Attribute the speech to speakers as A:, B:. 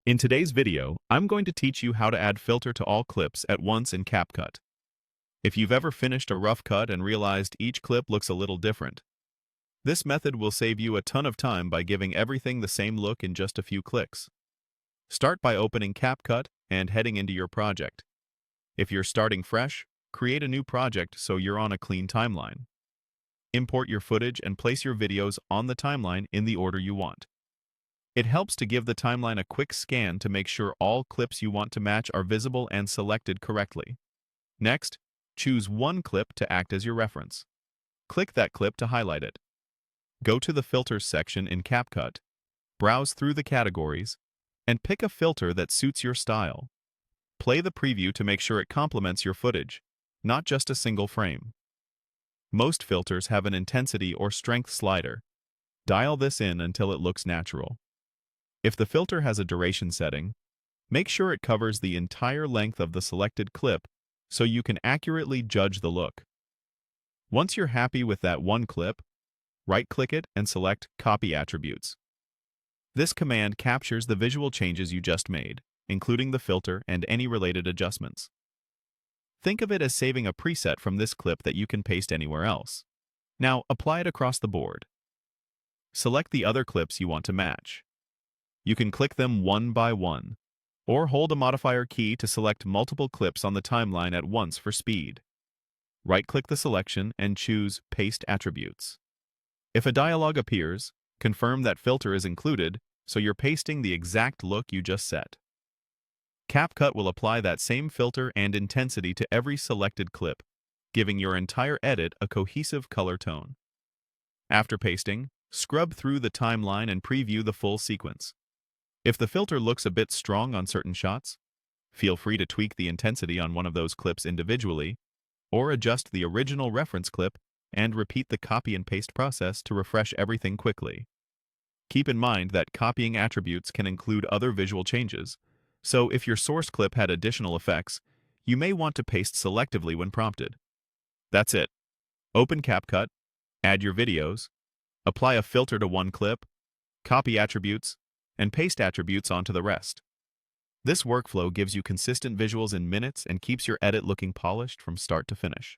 A: In today's video, I'm going to teach you how to add filter to all clips at once in CapCut. If you've ever finished a rough cut and realized each clip looks a little different, this method will save you a ton of time by giving everything the same look in just a few clicks. Start by opening CapCut and heading into your project. If you're starting fresh, create a new project so you're on a clean timeline. Import your footage and place your videos on the timeline in the order you want. It helps to give the timeline a quick scan to make sure all clips you want to match are visible and selected correctly. Next, choose one clip to act as your reference. Click that clip to highlight it. Go to the Filters section in CapCut, browse through the categories, and pick a filter that suits your style. Play the preview to make sure it complements your footage, not just a single frame. Most filters have an intensity or strength slider. Dial this in until it looks natural. If the filter has a duration setting, make sure it covers the entire length of the selected clip so you can accurately judge the look. Once you're happy with that one clip, right-click it and select Copy Attributes. This command captures the visual changes you just made, including the filter and any related adjustments. Think of it as saving a preset from this clip that you can paste anywhere else. Now, apply it across the board. Select the other clips you want to match. You can click them one by one, or hold a modifier key to select multiple clips on the timeline at once for speed. Right-click the selection and choose Paste Attributes. If a dialog appears, confirm that filter is included so you're pasting the exact look you just set. CapCut will apply that same filter and intensity to every selected clip, giving your entire edit a cohesive color tone. After pasting, scrub through the timeline and preview the full sequence. If the filter looks a bit strong on certain shots, feel free to tweak the intensity on one of those clips individually, or adjust the original reference clip and repeat the copy and paste process to refresh everything quickly. Keep in mind that copying attributes can include other visual changes, so if your source clip had additional effects, you may want to paste selectively when prompted. That's it. Open CapCut, add your videos, apply a filter to one clip, copy attributes, and paste attributes onto the rest. This workflow gives you consistent visuals in minutes and keeps your edit looking polished from start to finish.